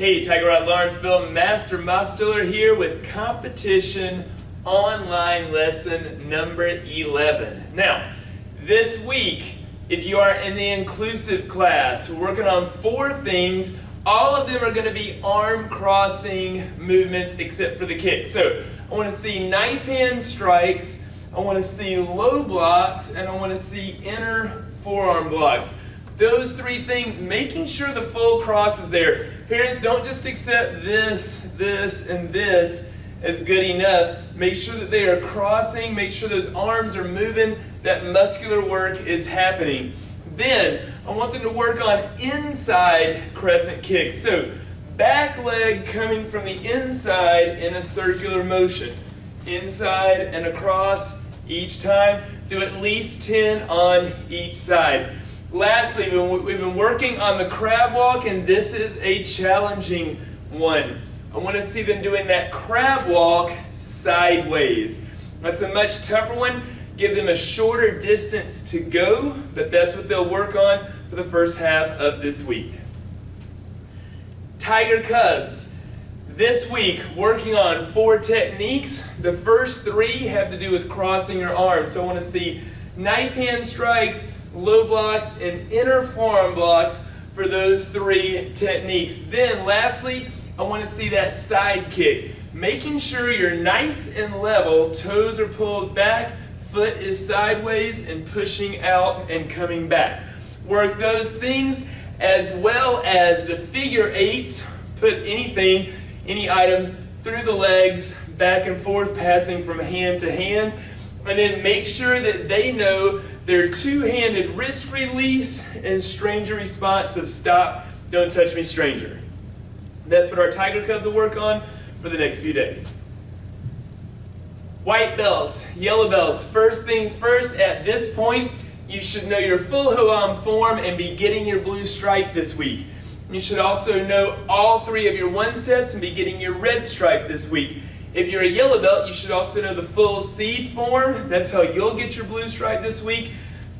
Hey, Tiger Rod Lawrenceville, Master Mosteller here with competition online lesson number 11. Now, this week, if you are in the inclusive class, we're working on 4 things. All of them are going to be arm crossing movements except for the kick. So, I want to see knife hand strikes, I want to see low blocks, and I want to see inner forearm blocks. Those 3 things, making sure the full cross is there. Parents, don't just accept this, this, and this as good enough. Make sure that they are crossing, make sure those arms are moving, that muscular work is happening. Then, I want them to work on inside crescent kicks. So, back leg coming from the inside in a circular motion. Inside and across each time. Do at least 10 on each side. Lastly, we've been working on the crab walk, and this is a challenging one. I want to see them doing that crab walk sideways. That's a much tougher one. Give them a shorter distance to go, but that's what they'll work on for the first half of this week. Tiger Cubs. This week, working on 4 techniques. The first 3 have to do with crossing your arms. So I want to see knife hand strikes, low blocks, and inner forearm blocks for those 3 techniques. Then lastly, I want to see that side kick. Making sure you're nice and level, toes are pulled back, foot is sideways and pushing out and coming back. Work those things as well as the figure 8. Put anything, any item through the legs, back and forth, passing from hand to hand. And then make sure that they know their 2-handed wrist release and stranger response of stop, don't touch me, stranger. That's what our Tiger Cubs will work on for the next few days. White belts, yellow belts, first things first, at this point, you should know your full Hoam form and be getting your blue stripe this week. You should also know all 3 of your 1-steps and be getting your red stripe this week. If you're a yellow belt, you should also know the full seed form. That's how you'll get your blue stripe this week.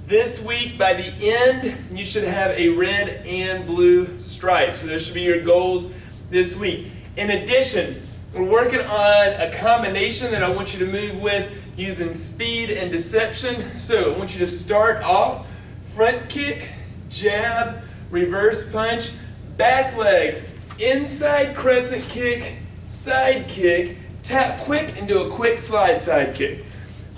This week, by the end, you should have a red and blue stripe. So those should be your goals this week. In addition, we're working on a combination that I want you to move with using speed and deception. So I want you to start off front kick, jab, reverse punch, back leg, inside crescent kick, side kick, tap quick and do a quick slide side kick.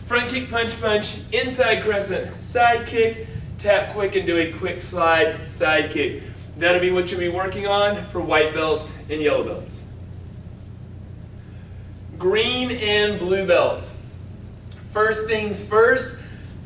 Front kick, punch, punch, inside crescent, side kick, tap quick and do a quick slide side kick. That'll be what you'll be working on for white belts and yellow belts. Green and blue belts. First things first,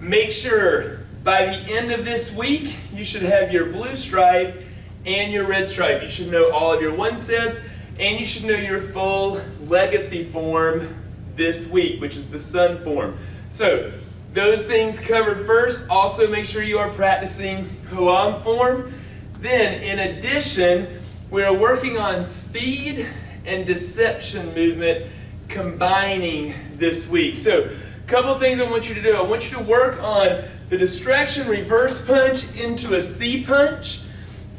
make sure by the end of this week you should have your blue stripe and your red stripe. You should know all of your 1-steps and you should know your full legacy form this week, which is the sun form. So, those things covered first. Also make sure you are practicing Hoam form. Then, in addition, we are working on speed and deception movement combining this week. So, a couple things I want you to do. I want you to work on the distraction reverse punch into a C punch.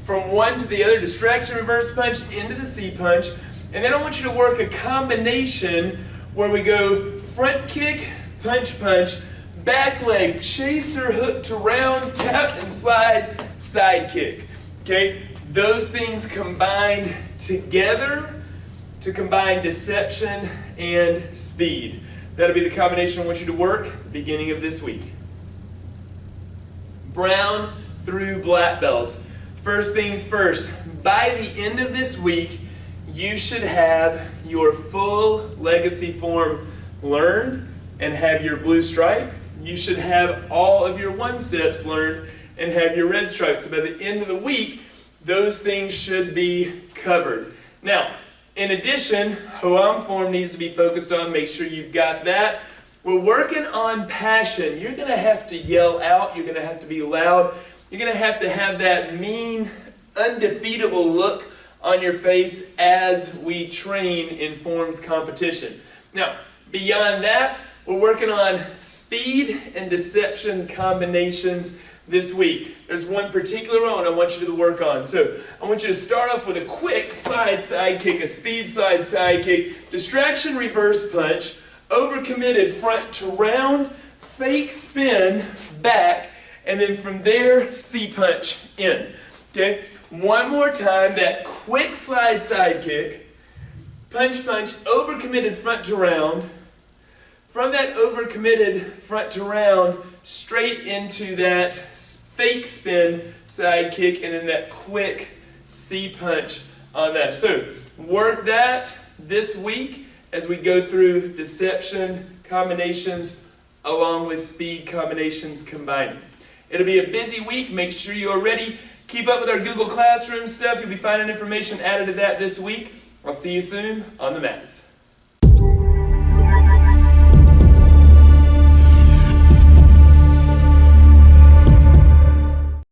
From one to the other, distraction reverse punch into the C punch. And then I want you to work a combination where we go front kick, punch, punch, back leg, chaser, hook to round, tap and slide, side kick. Okay? Those things combined together to combine deception and speed. That'll be the combination I want you to work at the beginning of this week. Brown through black belts. First things first, by the end of this week, you should have your full legacy form learned and have your blue stripe. You should have all of your 1-steps learned and have your red stripe. So by the end of the week, those things should be covered. Now, in addition, Hoam form needs to be focused on. Make sure you've got that. We're working on passion. You're going to have to yell out. You're going to have to be loud. You're going to have that mean, undefeatable look on your face as we train in forms competition. Now, beyond that, we're working on speed and deception combinations this week. There's one particular one I want you to work on. So I want you to start off with a quick slide side kick, a speed slide side kick, distraction reverse punch, overcommitted front to round, fake spin back, and then from there C punch in. Okay? One more time, that quick slide side kick, punch punch, overcommitted front to round. From that overcommitted front to round, straight into that fake spin side kick, and then that quick C punch on that. So work that this week as we go through deception combinations along with speed combinations combining. It'll be a busy week. Make sure you are ready. Keep up with our Google Classroom stuff. You'll be finding information added to that this week. I'll see you soon on the mats.